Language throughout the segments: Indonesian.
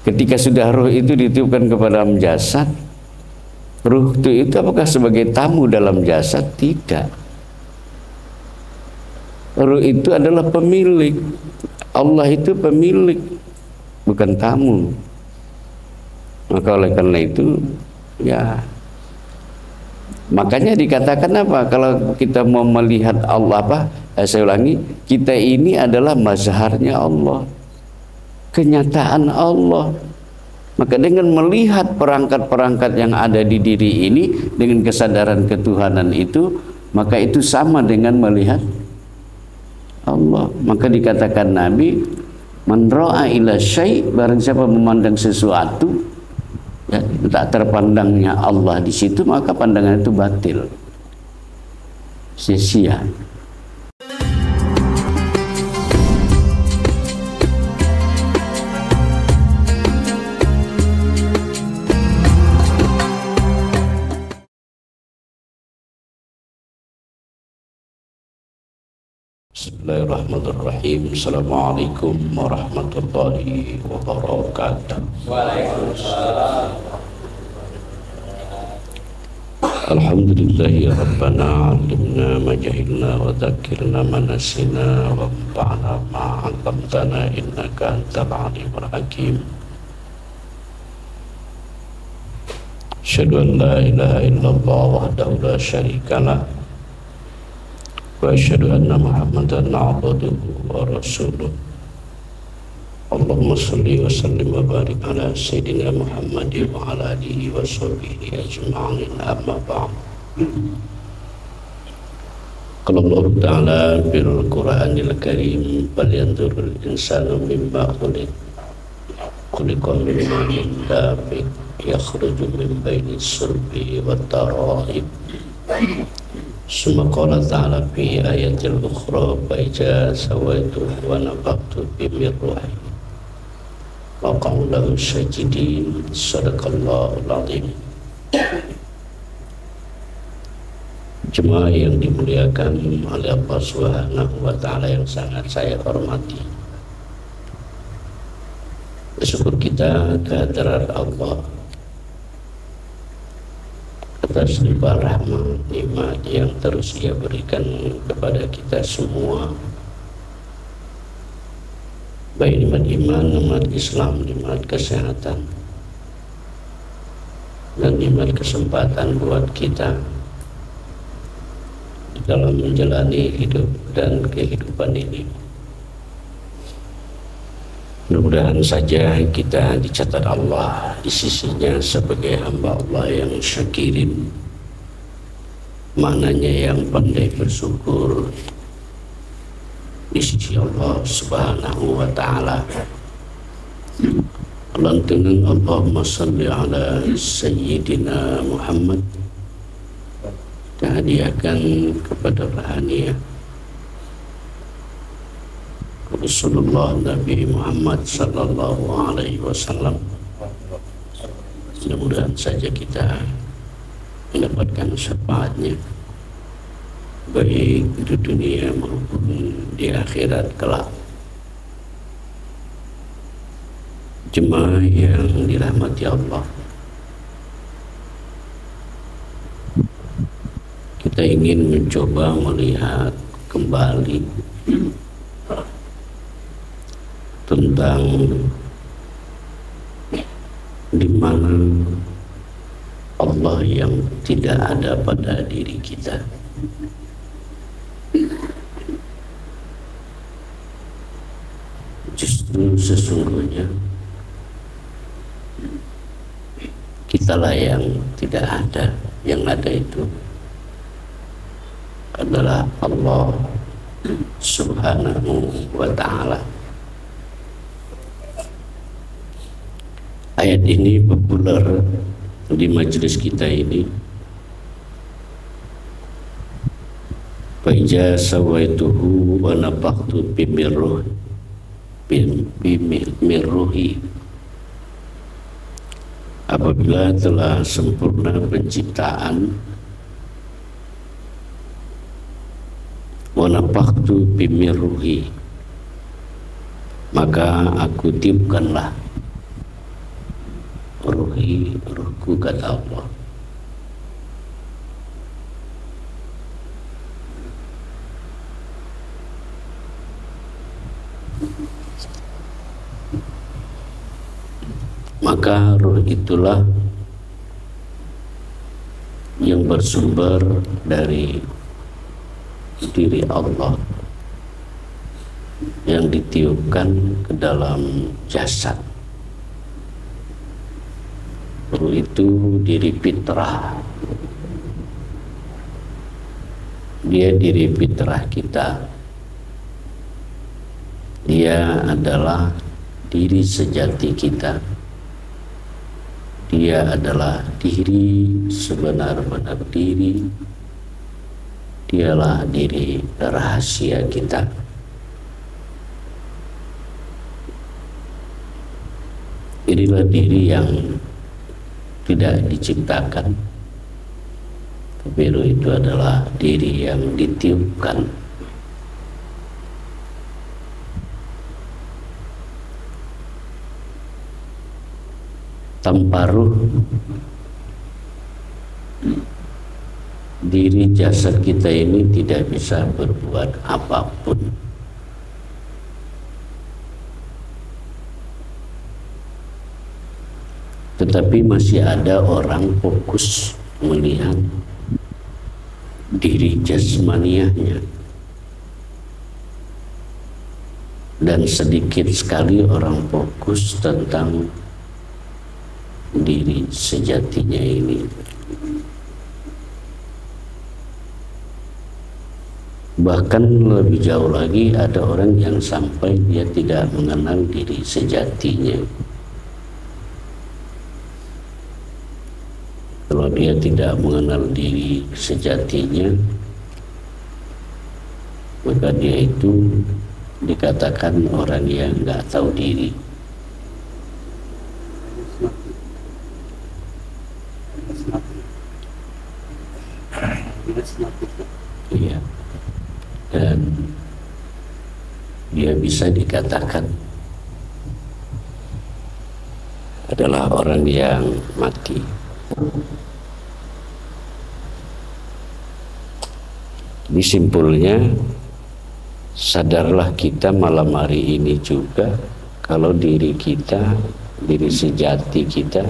Ketika sudah ruh itu ditiupkan kepada dalam jasad, ruh itu apakah sebagai tamu dalam jasad? Tidak. Ruh itu adalah pemilik. Allah itu pemilik, bukan tamu. Maka oleh karena itu, ya, makanya dikatakan apa? Kalau kita mau melihat Allah apa? Saya ulangi, kita ini adalah mazharnya Allah, kenyataan Allah. Maka dengan melihat perangkat-perangkat yang ada di diri ini dengan kesadaran ketuhanan itu, maka itu sama dengan melihat Allah. Maka dikatakan Nabi, man ra'a ila syai', barang siapa memandang sesuatu, ya, tak terpandangnya Allah di situ, maka pandangan itu batil, sia-sia. Bismillahirrahmanirrahim. Assalamualaikum warahmatullahi wabarakatuh. Waalaikumsalam. Alhamdulillahi rabbana alimna ma jahilna wa dzakirna ma nasina wa anfa'na ma 'allamtana innaka antal alimul hakim. Asyhadu an la ilaha illallah wahdahu la syarika lah wa asyhadu anna Muhammadan 'abduhu wa rasuluh. Allahumma shalli wa sallim wa barik ala sayyidina Muhammad wa ala alihi wa sahbihi ajma'in, amma ba'd. Qala Allah Ta'ala bil Qur'anil Karim, falyanzuril insanu mimma khuliqa min ma'in dafiq yakhruju min baini sulbi wat tara'ib. Summa qala ta'ala fi ayatil ukhra fa idza sawaitu wa nafaqtu fi ruhi wa qawlahu sajidin. Sadaqallahul azim. Jemaah yang dimuliakan oleh Allah Subhanahu wa ta'ala yang sangat saya hormati, bersyukur kita kehadirat Allah atas limpah rahmat nikmat yang terus Dia berikan kepada kita semua, baik nikmat iman, nikmat Islam, nikmat kesehatan, dan nikmat kesempatan buat kita di dalam menjalani hidup dan kehidupan ini. Mudah-mudahan saja kita dicatat Allah di sisinya sebagai hamba Allah yang syakirin, maknanya yang pandai bersyukur di sisi Allah Subhanahu wa ta'ala. Lantunan Allahumma salli ala Sayyidina Muhammad, kita hadiahkan kepada Rahaniah Rasulullah Nabi Muhammad sallallahu alaihi wasallam. Mudah-mudahan saja kita mendapatkan syafaatnya baik di dunia maupun di akhirat kelak. Jemaah yang dirahmati Allah, kita ingin mencoba melihat kembali tentang di mana Allah yang tidak ada pada diri kita. Justru sesungguhnya kitalah yang tidak ada, yang ada itu adalah Allah Subhanahu wa ta'ala. Ayat ini populer di majelis kita ini. Fa iza sawaituhu wa nafakhtu fi ruhi. Apabila telah sempurna penciptaan, wa nafakhtu fi ruhi, maka aku tiupkanlah ruhi, ruhku, kata Allah. Maka ruh itulah yang bersumber dari diri Allah, yang ditiupkan ke dalam jasad. Ruh itu diri fitrah. Dia diri fitrah kita. Dia adalah diri sejati kita. Dia adalah diri sebenar-benar diri. Dialah diri rahasia kita. Inilah diri yang tidak diciptakan, tapi ruh itu adalah diri yang ditiupkan. Tanpa ruh, diri jasad kita ini tidak bisa berbuat apapun. Tetapi masih ada orang fokus melihat diri jasmaniahnya, dan sedikit sekali orang fokus tentang diri sejatinya ini. Bahkan lebih jauh lagi, ada orang yang sampai dia tidak mengenal diri sejatinya. Kalau dia tidak mengenal diri sejatinya, maka dia itu dikatakan orang yang nggak tahu diri. Iya. Dan dia bisa dikatakan adalah orang yang mati. Ini simpulnya, sadarlah kita malam hari ini juga kalau diri kita, diri sejati kita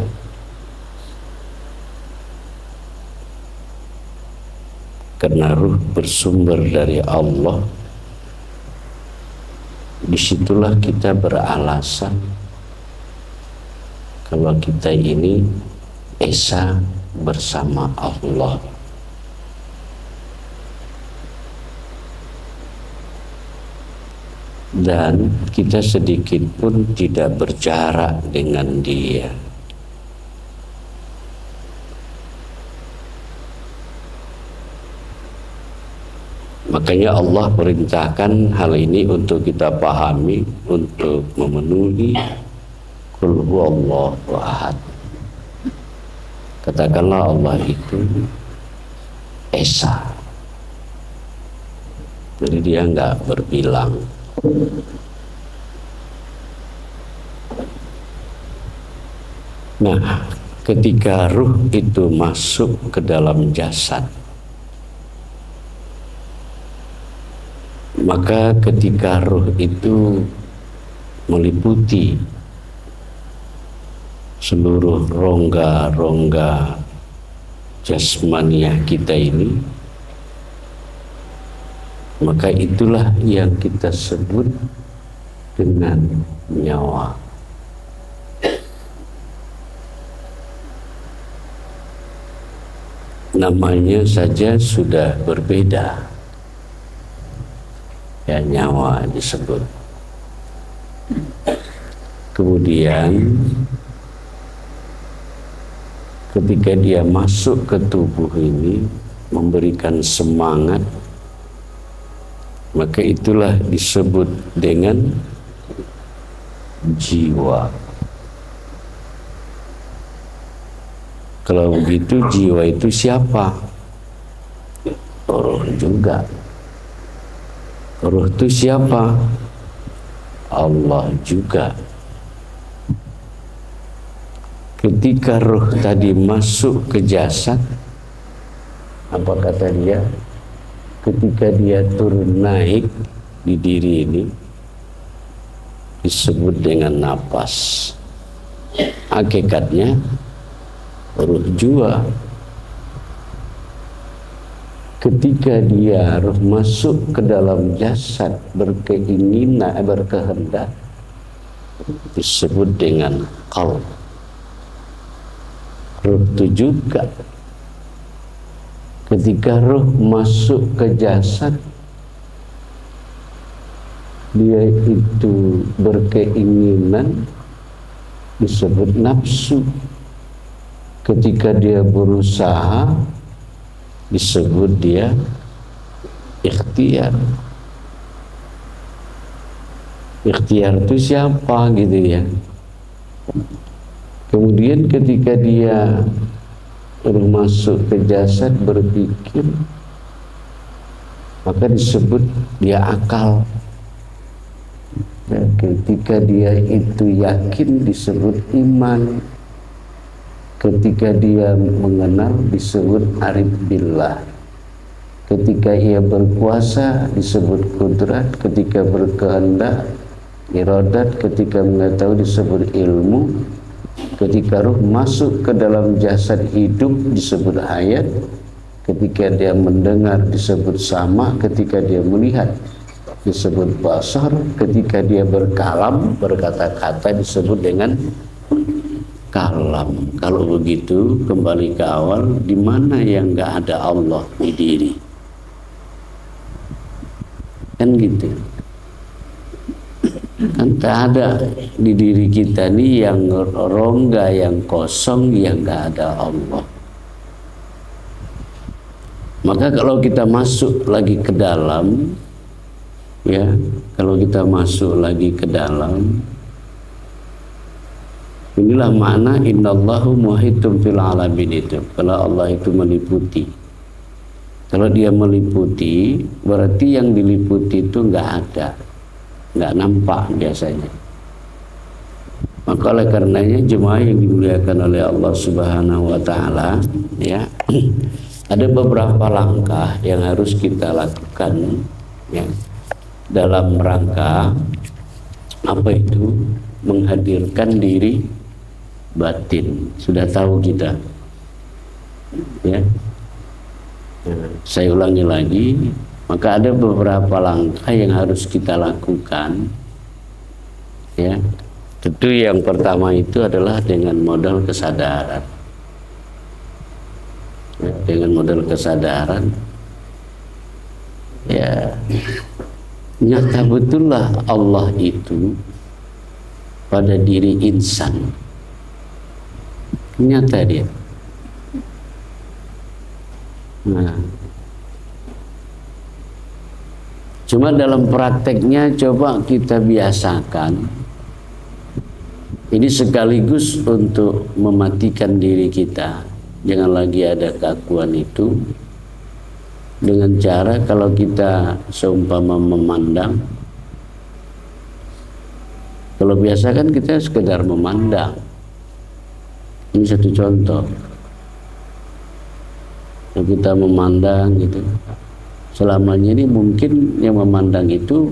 karena ruh bersumber dari Allah. Disitulah kita beralasan kalau kita ini esa bersama Allah. Dan kita sedikit pun tidak berjarak dengan Dia. Makanya Allah perintahkan hal ini untuk kita pahami, untuk memenuhi Qul huwallahu ahad. Katakanlah Allah itu esa. Jadi dia enggak berbilang. Nah, ketika ruh itu masuk ke dalam jasad, maka ketika ruh itu meliputi seluruh rongga-rongga jasmaniah kita ini, maka itulah yang kita sebut dengan nyawa. Namanya saja sudah berbeda, ya, nyawa disebut. Kemudian ketika dia masuk ke tubuh ini, memberikan semangat, maka itulah disebut dengan jiwa. Kalau begitu, jiwa itu siapa? Roh juga. Roh itu siapa? Allah juga. ketika roh tadi masuk ke jasad, apa kata dia? Ketika dia turun naik di diri ini disebut dengan napas. Hakikatnya ruh jua. Ketika dia roh masuk ke dalam jasad berkeinginan, berkehendak, disebut dengan qalb. Ruh itu juga ketika roh masuk ke jasad, dia itu berkeinginan, disebut nafsu. Ketika dia berusaha, disebut dia ikhtiar. Ikhtiar itu siapa gitu ya. Kemudian ketika dia masuk ke jasad berpikir, maka disebut dia akal. Ya, ketika dia itu yakin disebut iman. Ketika dia mengenal disebut arif billah. Ketika ia berkuasa disebut kudrat. Ketika berkehendak iradat. Ketika mengetahui disebut ilmu. Ketika ruh masuk ke dalam jasad hidup disebut hayat. Ketika dia mendengar disebut sama. Ketika dia melihat disebut basar. Ketika dia berkalam, berkata-kata disebut dengan kalam. Kalau begitu kembali ke awal, di mana yang nggak ada Allah di diri? Kan gitu. Kan tak ada di diri kita nih yang rongga, yang kosong, yang nggak ada Allah. Maka kalau kita masuk lagi ke dalam, ya, kalau kita masuk lagi ke dalam, inilah makna innallahu muhitum fil alamin itu. Kalau Allah itu meliputi. Kalau dia meliputi, berarti yang diliputi itu nggak ada, nggak nampak biasanya. Maka oleh karenanya jemaah yang dimuliakan oleh Allah Subhanahu wa taala, ya, ada beberapa langkah yang harus kita lakukan, ya, dalam rangka apa itu? Menghadirkan diri batin. Sudah tahu kita, ya. Saya ulangi lagi, maka ada beberapa langkah yang harus kita lakukan, ya. Tentu yang pertama itu adalah dengan modal kesadaran, ya, dengan modal kesadaran, ya, nyata betullah Allah itu pada diri insan. Nyata dia. Nah, cuma dalam prakteknya coba kita biasakan. Ini sekaligus untuk mematikan diri kita. Jangan lagi ada keakuan itu. Dengan cara kalau kita seumpama memandang, kalau biasa kan kita sekedar memandang. Ini satu contoh. Kita memandang gitu. Selamanya ini mungkin yang memandang itu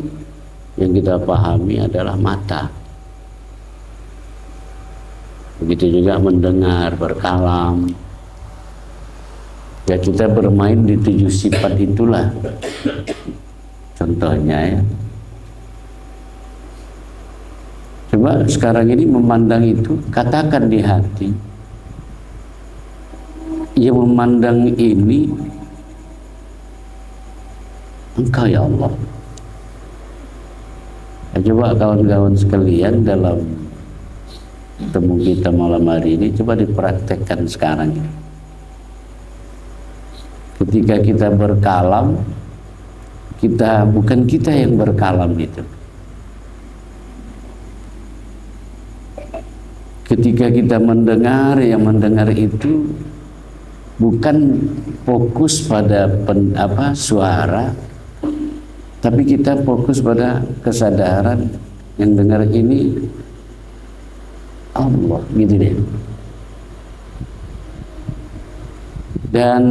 yang kita pahami adalah mata. Begitu juga mendengar, berkalam. Ya, kita bermain di 7 sifat itulah. Contohnya, ya. Coba sekarang ini memandang itu, katakan di hati. Yang memandang ini Engkau ya Allah. Ya, coba kawan-kawan sekalian dalam temu kita malam hari ini coba dipraktekkan sekarang. Ketika kita berkalam, bukan kita yang berkalam itu. Ketika kita mendengar, yang mendengar itu bukan fokus pada suara, tapi kita fokus pada kesadaran yang dengar ini Allah, gitu deh. Dan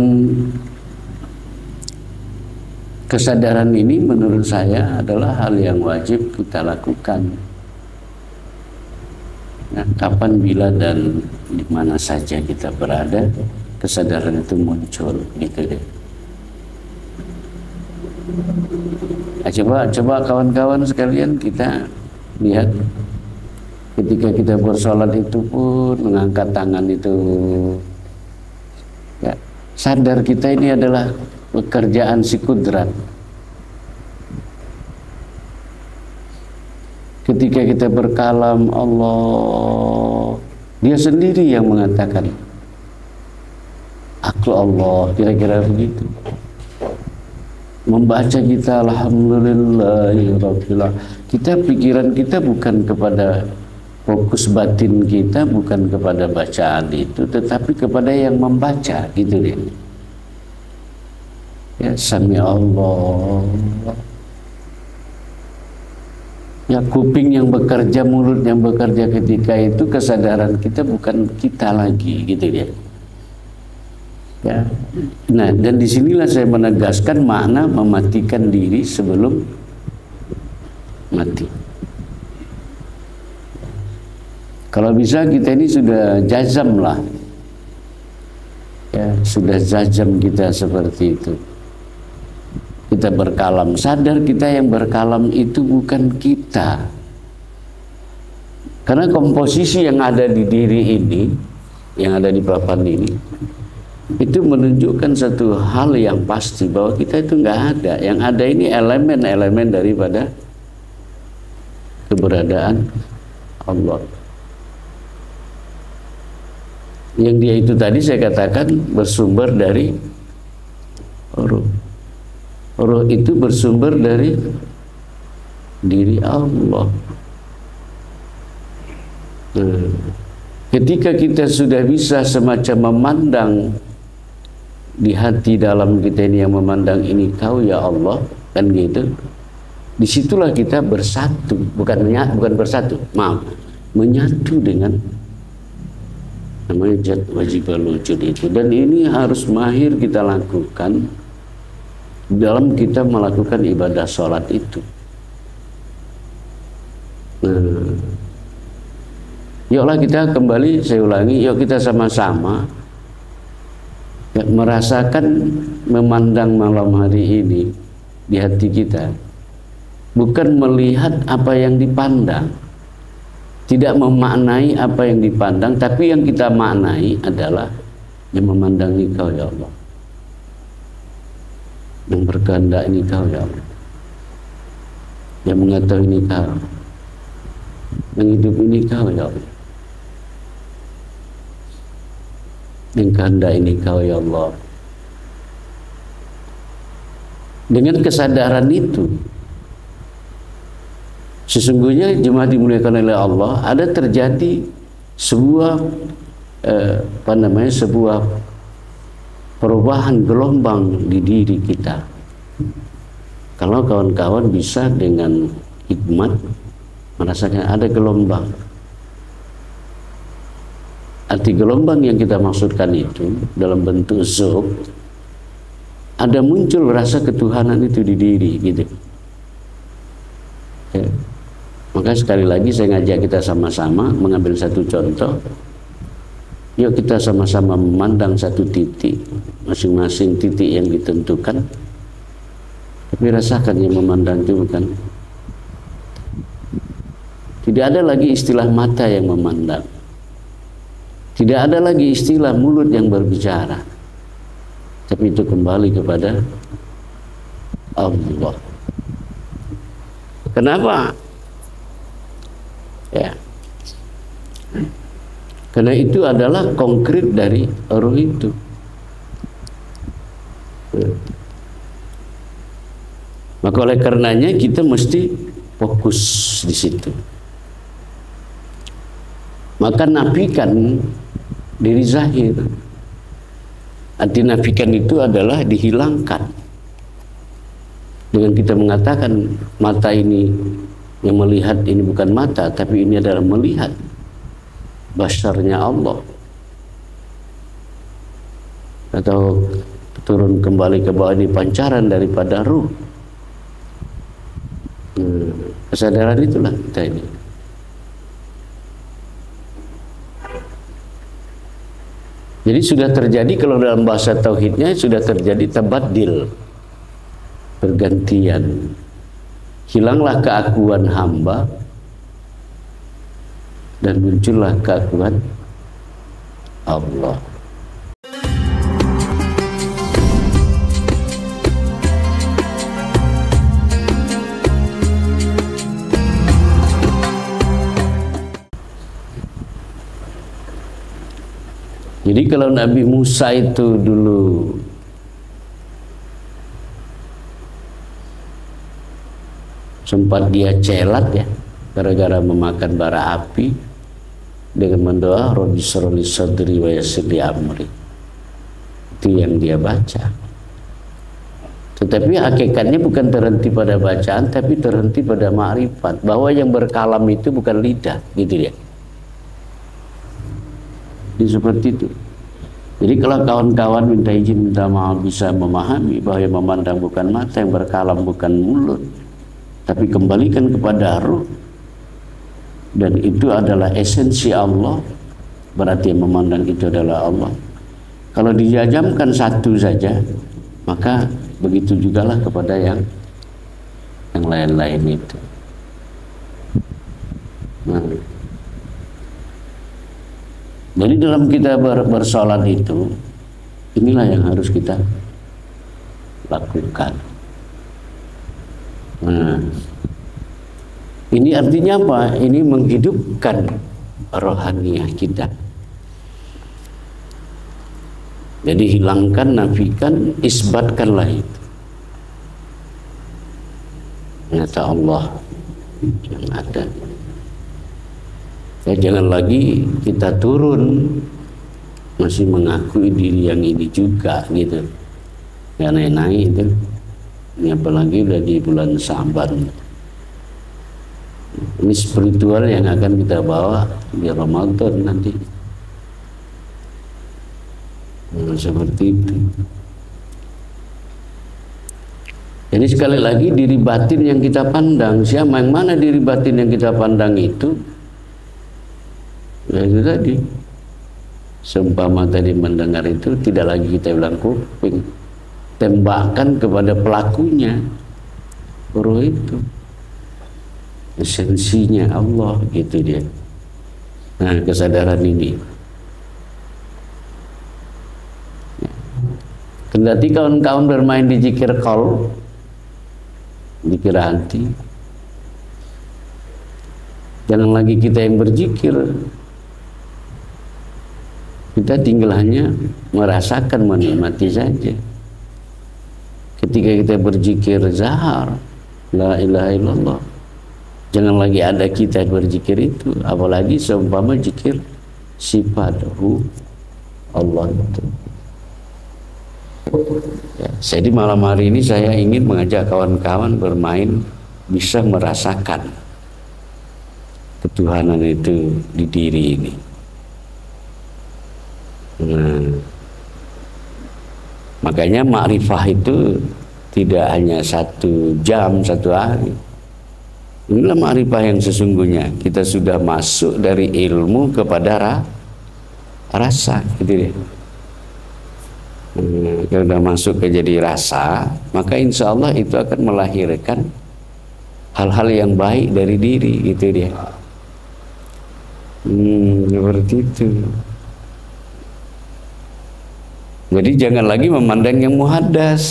kesadaran ini menurut saya adalah hal yang wajib kita lakukan. Nah, kapan, bila, dan di mana saja kita berada, kesadaran itu muncul, gitu deh. Nah, coba kawan-kawan sekalian kita lihat ketika kita bersolat itu pun mengangkat tangan itu, ya, sadar kita ini adalah pekerjaan si kudrat. Ketika kita berkalam Allah, dia sendiri yang mengatakan aku Allah, kira-kira begitu. Membaca kita alhamdulillahirabbil alamin. Kita pikiran kita bukan kepada fokus batin kita, bukan kepada bacaan itu, tetapi kepada yang membaca, gitu deh. Ya, sami Allah. Ya, kuping yang bekerja, mulut yang bekerja ketika itu, kesadaran kita bukan kita lagi, gitu ya. Ya. Nah, dan disinilah saya menegaskan makna mematikan diri sebelum mati. Kalau bisa kita ini sudah jazam lah, ya, sudah jazam kita seperti itu. Kita berkalam, sadar kita yang berkalam itu bukan kita. Karena komposisi yang ada di diri ini, yang ada di papan ini, itu menunjukkan satu hal yang pasti bahwa kita itu nggak ada. Yang ada ini elemen-elemen daripada keberadaan Allah. Yang dia itu tadi saya katakan bersumber dari ruh. Ruh itu bersumber dari diri Allah. Ketika kita sudah bisa semacam memandang di hati dalam kita ini, yang memandang ini kau ya Allah, kan gitu, disitulah kita bersatu, bukan bersatu, maaf, menyatu dengan namanya zat wajibul wujud itu. Dan ini harus mahir kita lakukan dalam kita melakukan ibadah sholat itu. Yuklah kita kembali, saya ulangi, yuk kita sama-sama ya, merasakan, memandang malam hari ini di hati kita, bukan melihat apa yang dipandang, tidak memaknai apa yang dipandang, tapi yang kita maknai adalah yang memandang Engkau ya Allah, yang berkehendak ini Kau ya Allah, yang mengetahui ini Kau, yang hidup ini Kau ya Allah, yang kehendak ini Kau ya Allah. Dengan kesadaran itu, sesungguhnya jemaah dimuliakan oleh Allah, ada terjadi sebuah sebuah perubahan gelombang di diri kita. Kalau kawan-kawan bisa dengan hikmat merasakan ada gelombang. Arti gelombang yang kita maksudkan itu dalam bentuk zuk, ada muncul rasa ketuhanan itu di diri, gitu. Ya. Maka sekali lagi saya ngajak kita sama-sama mengambil satu contoh. Yuk kita sama-sama memandang satu titik, masing-masing titik yang ditentukan. Tapi rasakan yang memandang itu bukan. Tidak ada lagi istilah mata yang memandang. Tidak ada lagi istilah mulut yang berbicara. Tapi itu kembali kepada Allah. Kenapa? Ya. Karena itu adalah konkret dari ruh itu. Maka oleh karenanya kita mesti fokus di situ. Maka nafikan diri zahir. Arti nafikan itu adalah dihilangkan. Dengan kita mengatakan mata ini yang melihat ini bukan mata, tapi ini adalah melihat basarnya Allah. atau turun kembali ke bawah di pancaran daripada ruh. Kesadaran itulah kita ini. Jadi sudah terjadi, kalau dalam bahasa tauhidnya sudah terjadi tabaddil, pergantian. Hilanglah keakuan hamba dan muncullah keakuan Allah. Jadi kalau Nabi Musa itu dulu sempat dia celat ya, gara-gara memakan bara api, dengan mendoa Rabbi shrah li sadri wa yassir li amri. Itu yang dia baca. Tetapi hakikatnya bukan terhenti pada bacaan, tapi terhenti pada ma'rifat, bahwa yang berkalam itu bukan lidah, gitu dia. Jadi seperti itu. Jadi kalau kawan-kawan minta izin, minta maaf, bisa memahami bahwa yang memandang bukan mata, yang berkalam bukan mulut, tapi kembalikan kepada ruh, dan itu adalah esensi Allah, berarti yang memandang itu adalah Allah. Kalau dijajamkan satu saja, maka begitu jugalah kepada yang lain-lain itu. Nah, jadi dalam kita bersolat itu, inilah yang harus kita lakukan. Nah, ini artinya apa? Ini menghidupkan rohaniah kita. Jadi hilangkan, nafikan, isbatkanlah itu. Nyata Allah yang ada. Ya, jangan lagi kita turun masih mengakui diri yang ini juga gitu. Ya naik-naik itu. Ini apalagi udah di bulan Sa'ban. Ini spiritual yang akan kita bawa di Ramadan nanti. Nah, seperti itu. Jadi sekali lagi diri batin yang kita pandang, siapa yang mana diri batin yang kita pandang itu? Ya itu tadi, seumpama tadi mendengar itu tidak lagi kita bilang kuping, tembakan kepada pelakunya, roh itu esensinya Allah, gitu dia. Nah, kesadaran ini kendati kawan-kawan bermain di zikir qalb, zikir hati, jangan lagi kita yang berzikir. Kita tinggal hanya merasakan, menikmati saja. Ketika kita berzikir zahar, la ilaha illallah, jangan lagi ada kita berzikir itu, apalagi seumpama zikir sifatuhu Allah itu. Ya, jadi malam hari ini saya ingin mengajak kawan-kawan bermain, bisa merasakan ketuhanan itu di diri ini. Nah, makanya makrifah itu tidak hanya 1 jam, 1 hari. Inilah makrifah yang sesungguhnya. Kita sudah masuk dari ilmu kepada rasa, gitu deh. Kalau sudah masuk ke jadi rasa, maka insya Allah itu akan melahirkan hal-hal yang baik dari diri, gitu dia. Seperti itu. Jadi jangan lagi memandang yang muhaddas.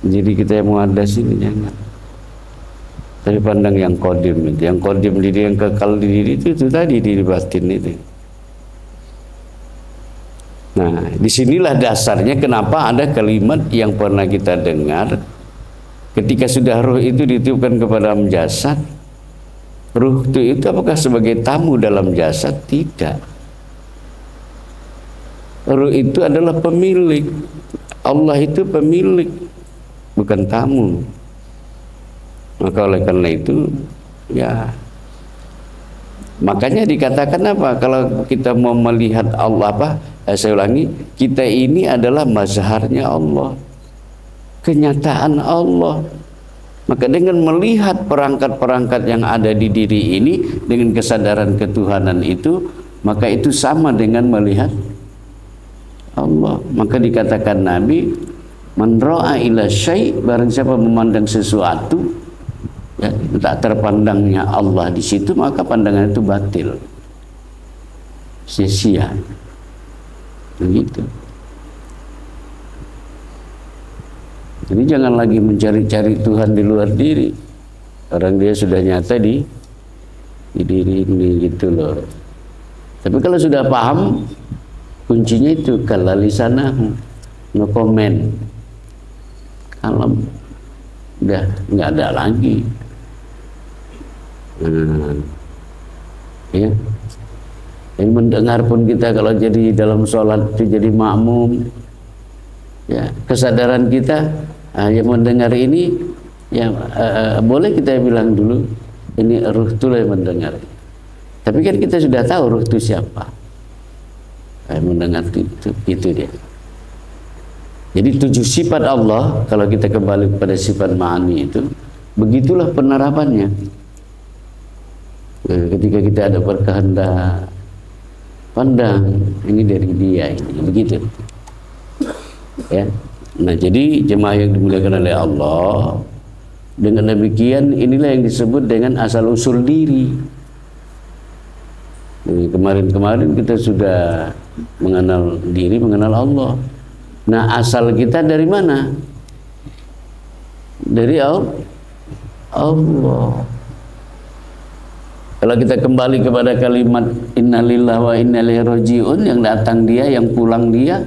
Jadi kita yang muhaddas ini jangan. Tapi pandang yang qadim itu, yang qadim diri, yang kekal di diri itu tadi, diri batin itu. Nah, disinilah dasarnya kenapa ada kalimat yang pernah kita dengar, ketika sudah ruh itu ditiupkan kepada dalam jasad, ruh itu apakah sebagai tamu dalam jasad? Tidak. Ruh itu adalah pemilik. Allah itu pemilik, bukan tamu. Maka oleh karena itu, ya Makanya dikatakan apa? Kalau kita mau melihat Allah apa? Saya ulangi, kita ini adalah mazharnya Allah, kenyataan Allah. Maka dengan melihat perangkat-perangkat yang ada di diri ini dengan kesadaran ketuhanan itu, maka itu sama dengan melihat Allah. Maka dikatakan Nabi, man ra'a ila syai', barang siapa memandang sesuatu, ya, tak terpandangnya Allah di situ, maka pandangan itu batil, sia-sia, begitu. Jadi jangan lagi mencari-cari Tuhan di luar diri. Orang dia sudah nyata di diri ini, gitu loh. Tapi kalau sudah paham, kuncinya itu kalalisanahu, no comment, kalem, udah nggak ada lagi. Ya, yang mendengar pun kita kalau jadi dalam sholat itu jadi makmum, ya, kesadaran kita yang mendengar ini, ya boleh kita bilang dulu ini ruh itu yang mendengar. Tapi kan kita sudah tahu ruh itu siapa. Mendengar itu dia. Jadi 7 sifat Allah, kalau kita kembali kepada sifat ma'ani itu, begitulah penerapannya. Ketika kita ada berkehendak, pandang ini dari dia, ini begitu. Ya. Nah, jadi jemaah yang dimuliakan oleh Allah, dengan demikian inilah yang disebut dengan asal usul diri. Kemarin-kemarin kita sudah mengenal diri, mengenal Allah. Nah, asal kita dari mana? Dari Allah. Kalau kita kembali kepada kalimat innalillahi wa inna ilaihi raji'un, yang datang dia, yang pulang dia,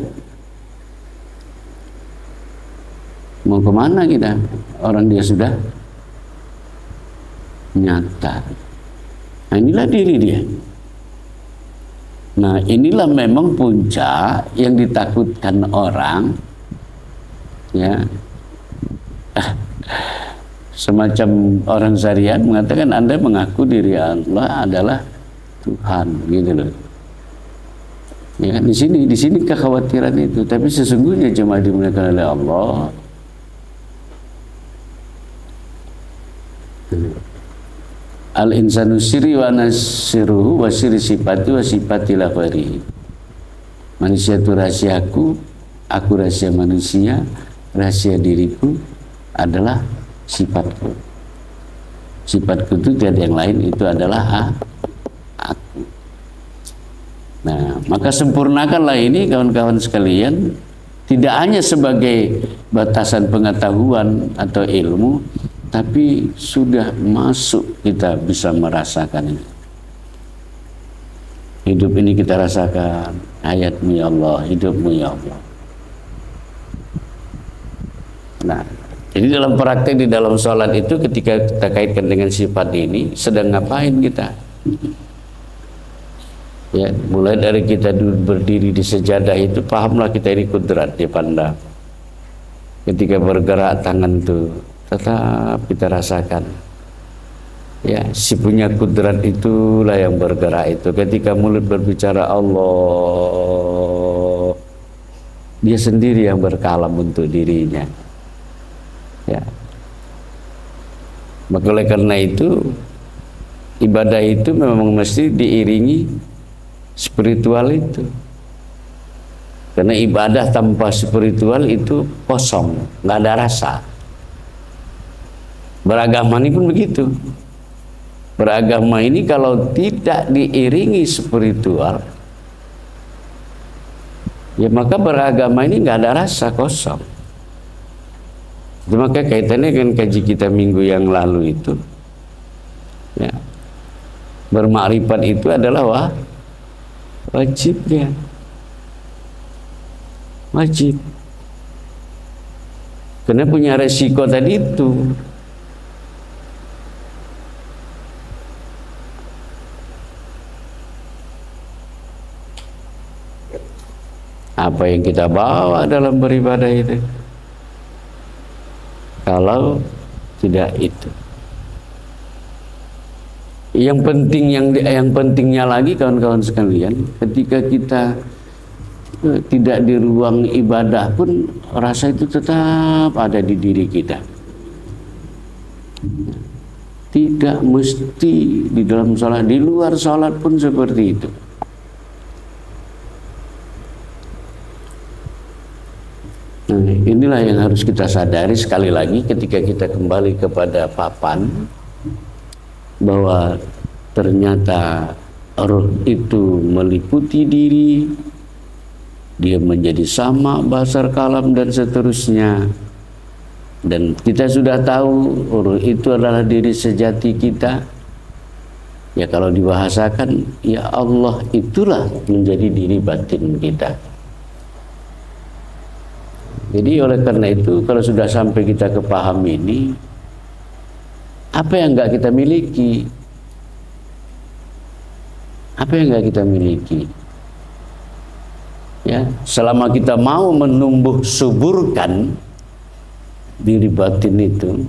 mau kemana kita? Orang dia sudah nyata. Nah, inilah diri dia. Nah, inilah memang puncak yang ditakutkan orang, ya. Semacam orang syariat mengatakan Anda mengaku diri Allah adalah Tuhan, gitu loh. Ya kan, di sini kekhawatiran itu. Tapi sesungguhnya jemaah dimuliakan oleh Allah, al insanu siri wa nasiruhu wa siri sifati wa sifati lafari. Manusia itu rahasiaku, aku rahasia manusia, rahasia diriku adalah sifatku. Sifatku itu tiada yang lain, itu adalah aku. Nah, maka sempurnakanlah ini kawan-kawan sekalian, tidak hanya sebagai batasan pengetahuan atau ilmu, tapi sudah masuk, kita bisa merasakan ini. Hidup ini kita rasakan, hayatmu ya Allah, hidupmu ya Allah. Nah, jadi dalam praktek di dalam sholat itu, ketika kita kaitkan dengan sifat ini, sedang ngapain kita? Ya, mulai dari kita berdiri di sejadah itu, pahamlah kita ini kudrat dipandang. Ketika bergerak tangan itu, tetap kita rasakan, ya, si punya kudrat itulah yang bergerak itu. Ketika mulut berbicara Allah, dia sendiri yang berkalam untuk dirinya, ya. Maka oleh karena itu, ibadah itu memang mesti diiringi spiritual itu. Karena ibadah tanpa spiritual itu kosong, nggak ada rasa. Beragama ini pun begitu. Beragama ini kalau tidak diiringi spiritual, ya maka beragama ini nggak ada rasa, kosong. Itu maka kaitannya dengan kaji kita minggu yang lalu itu, ya, bermakrifat itu adalah wajibnya, wajib. Karena punya resiko tadi itu. Apa yang kita bawa dalam beribadah itu, kalau tidak itu, Yang pentingnya lagi kawan-kawan sekalian, ketika kita tidak di ruang ibadah pun rasa itu tetap ada di diri kita. Tidak mesti di dalam sholat, di luar sholat pun seperti itu. Nah, inilah yang harus kita sadari sekali lagi ketika kita kembali kepada papan, bahwa ternyata roh itu meliputi diri, dia menjadi sama, basar, kalam, dan seterusnya. Dan kita sudah tahu roh itu adalah diri sejati kita. Ya kalau dibahasakan, ya Allah itulah menjadi diri batin kita. Jadi oleh karena itu, kalau sudah sampai kita kepaham ini, apa yang enggak kita miliki? Apa yang enggak kita miliki? Ya, selama kita mau menumbuh suburkan diri batin itu,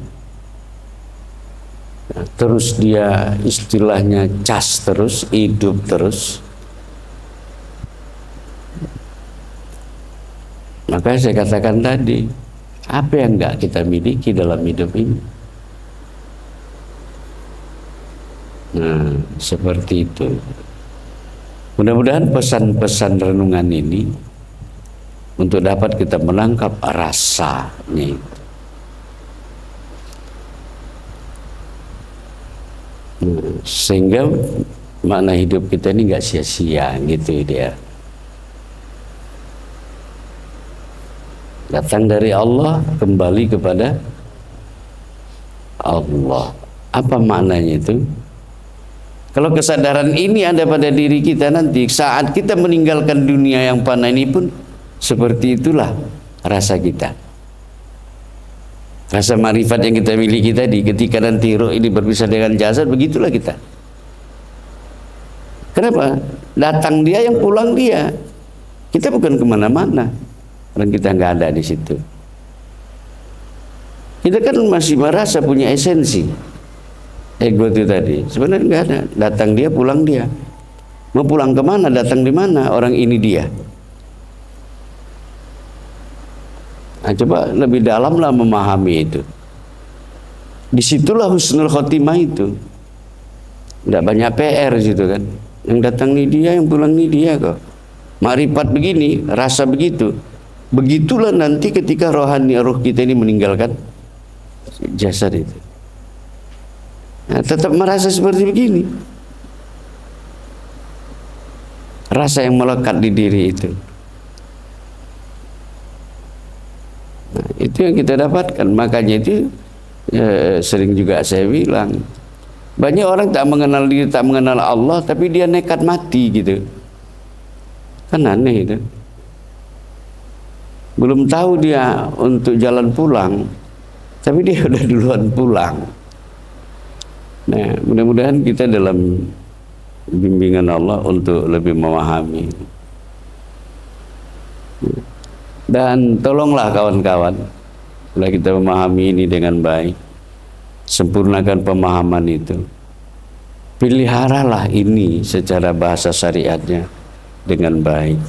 nah, terus dia istilahnya cas terus, hidup terus, maka saya katakan tadi, apa yang enggak kita miliki dalam hidup ini? Nah, seperti itu. Mudah-mudahan pesan-pesan renungan ini untuk dapat kita menangkap rasanya itu. Sehingga makna hidup kita ini enggak sia-sia gitu dia. Datang dari Allah, kembali kepada Allah. Apa maknanya itu? Kalau kesadaran ini ada pada diri kita, nanti saat kita meninggalkan dunia yang fana ini pun seperti itulah rasa kita. Rasa marifat yang kita miliki tadi, ketika nanti roh ini berpisah dengan jasad, begitulah kita. Kenapa? Datang dia, yang pulang dia. Kita bukan kemana-mana. Dan kita nggak ada di situ. Kita kan masih merasa punya esensi. Ego itu tadi sebenarnya nggak ada. Datang dia, pulang dia. Mau pulang kemana? Datang di mana? Orang ini dia. Nah, coba lebih dalamlah memahami itu. Disitulah husnul khotimah itu. Nggak banyak PR situ kan. Yang datang nih dia, yang pulang nih dia kok. Marifat begini, rasa begitu. Begitulah nanti ketika roh kita ini meninggalkan jasad itu. Nah, tetap merasa seperti begini. Rasa yang melekat di diri itu. Nah, itu yang kita dapatkan. Makanya itu sering juga saya bilang, banyak orang tak mengenal diri, tak mengenal Allah, tapi dia nekat mati gitu. Kan aneh itu. Belum tahu dia untuk jalan pulang, tapi dia udah duluan pulang. Nah, mudah-mudahan kita dalam bimbingan Allah untuk lebih memahami. Dan tolonglah kawan-kawan, setelah kita memahami ini dengan baik, sempurnakan pemahaman itu. Peliharalah ini secara bahasa syariatnya dengan baik.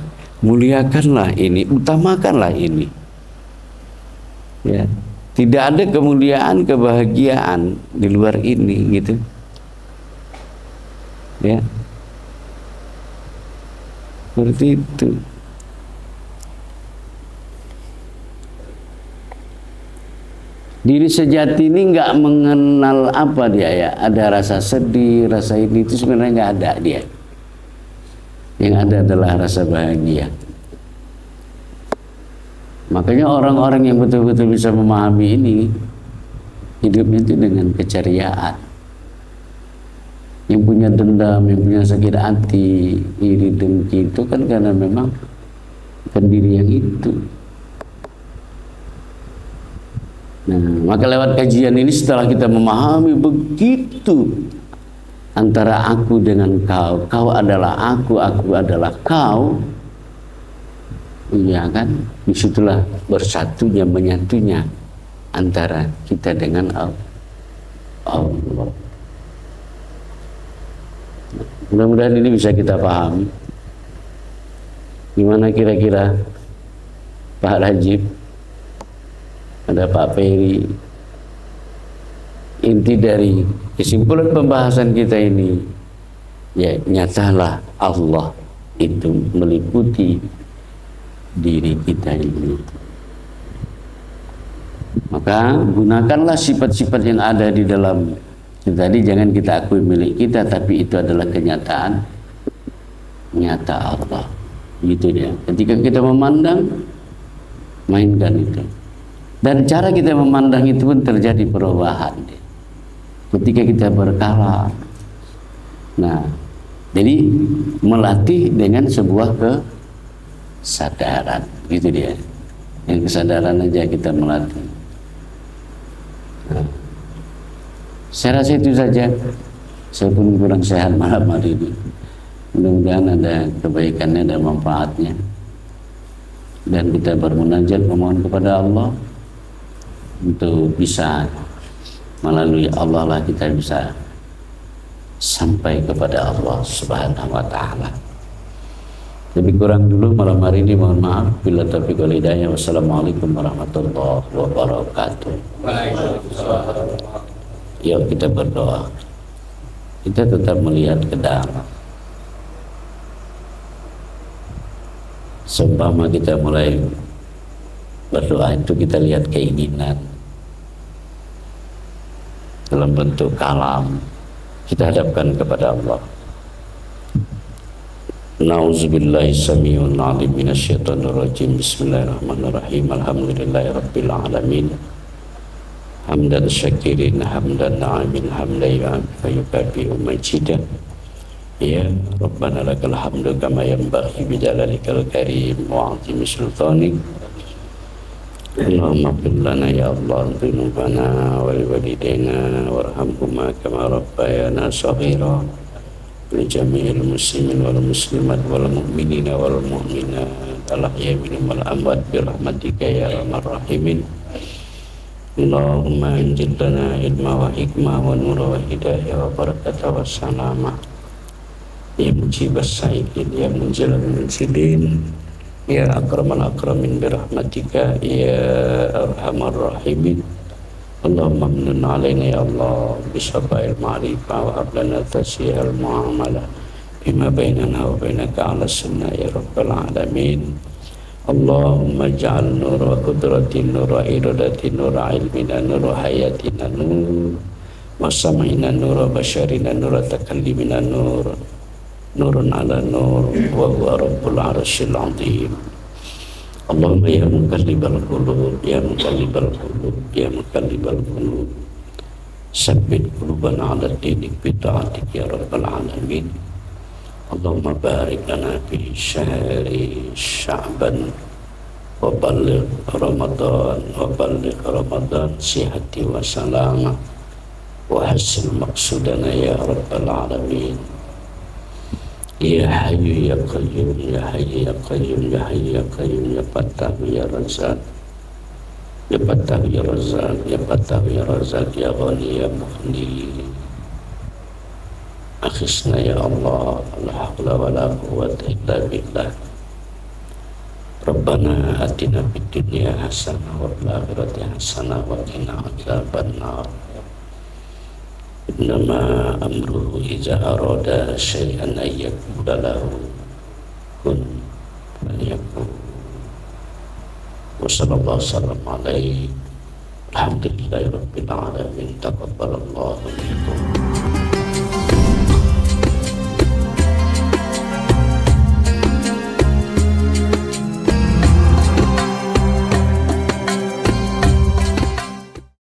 Muliakanlah ini, utamakanlah ini. Ya, tidak ada kemuliaan, kebahagiaan di luar ini, gitu. Ya, seperti itu. Diri sejati ini nggak mengenal apa dia ya. Ada rasa sedih, rasa ini itu sebenarnya nggak ada dia. Yang ada adalah rasa bahagia. Makanya orang-orang yang betul-betul bisa memahami ini, hidupnya itu dengan keceriaan. Yang punya dendam, yang punya sakit hati, iri, dengki, itu kan karena memang pendiri yang itu. Nah, maka lewat kajian ini setelah kita memahami begitu antara aku dengan kau, kau adalah aku adalah kau, iya kan? Disitulah bersatunya, menyatunya antara kita dengan Allah. Mudah-mudahan ini bisa kita pahami. Gimana kira-kira Pak Rajib, ada Pak Peri? Inti dari kesimpulan pembahasan kita ini, ya nyatalah Allah itu meliputi diri kita ini. Maka gunakanlah sifat-sifat yang ada di dalam kita tadi, jangan kita akui milik kita, tapi itu adalah kenyataan nyata Allah. Gitu ya. Ketika kita memandang, mainkan itu. Dan cara kita memandang itu pun terjadi perubahan. Ketika kita berkala. Nah, jadi melatih dengan sebuah kesadaran. Gitu dia. Yang kesadaran aja kita melatih. Nah, saya rasa itu saja. Saya pun kurang sehat malam hari ini. Mudah-mudahan ada kebaikannya dan manfaatnya. Dan kita bermunajat memohon kepada Allah untuk bisa melalui Allah lah kita bisa sampai kepada Allah Subhanahu wa Ta'ala. Lebih kurang dulu malam hari ini, mohon maaf. Bila taufiq wal hidayah. Wassalamualaikum warahmatullahi wabarakatuh. Yuk kita berdoa. Kita tetap melihat ke dalam. Seumpama kita mulai berdoa itu kita lihat keinginan dalam bentuk kalam, kita hadapkan kepada Allah. Nauzubillahi samii'un 'aliim minasyaitonir rajim. Bismillahirrahmanirrahim. Alhamdulillahirabbil alamin. Hamdan syakirin hamdan na'imin hamdan yukafi majidan. Ya Rabbana lakal hamdu kama yanbaghi bi jalalikal karim wa 'azimi sultanik. Allahumma ighfir lana ya Allah dzunubana wa liwalidayna warhamhuma kama rabbayana shaghira. Li jami'il muslimin wal muslimat wal mu'minina wal mu'minat al-ahya'i minhum wal amwat bi rahmatika ya arhamar rahimin. Allahumma anzil lana ilma wa hikmah wa nura wa hidayah wa barakatah wa salamah. Ya mujibas sa'ilin, ya munzilal munzilin, ya akramal akramin birahmatika, ya arhamar rahimin. Allahumma amnun alaina ya Allah bisyafa'il ma'rifah wa hablana tasihal mu'amalah bima bainana wa bainaka ala sunnah ya rabbal alamin. Allahumma ja'al nura qudratin nura iradatin nura ilmina nura hayatina nur wa sam'ina nura basyarina nura takallimina nur nurun ala nur wa huwa rabbul arsyil azim. Allahumma ya muqallibal qulub ya muqallibal qulub ya muqallibal qulub sabbit qulubana ala dinik bi ta'atik ya rabbal alamin. Allahumma barik lana fi syahri Sya'ban wa balligh Ramadan sihhati wa salamah wa hasil maqsudana ya rabbal alamin. Ya Hayyu ya Qayyum ya Hayyu ya Qayyum ya Hayyu ya Qayyum ya Fattah ya Razzaq ya Fattah ya Razzaq ya Fattah ya Razzaq ya Ghani ya Mughni. Akhirnya ya Allah, la haula wa la quwwata illa billah. Rabbana atina fid dunya hasanah wa fil akhirati hasanah wa qina adzabannar. Innama amruhu iza arada syai'an ayyakula lahu kun fayakun. Wa sallallahu sallam alaihi. Alhamdulillahi rabbil alamin. Taqabbalallahu minkum.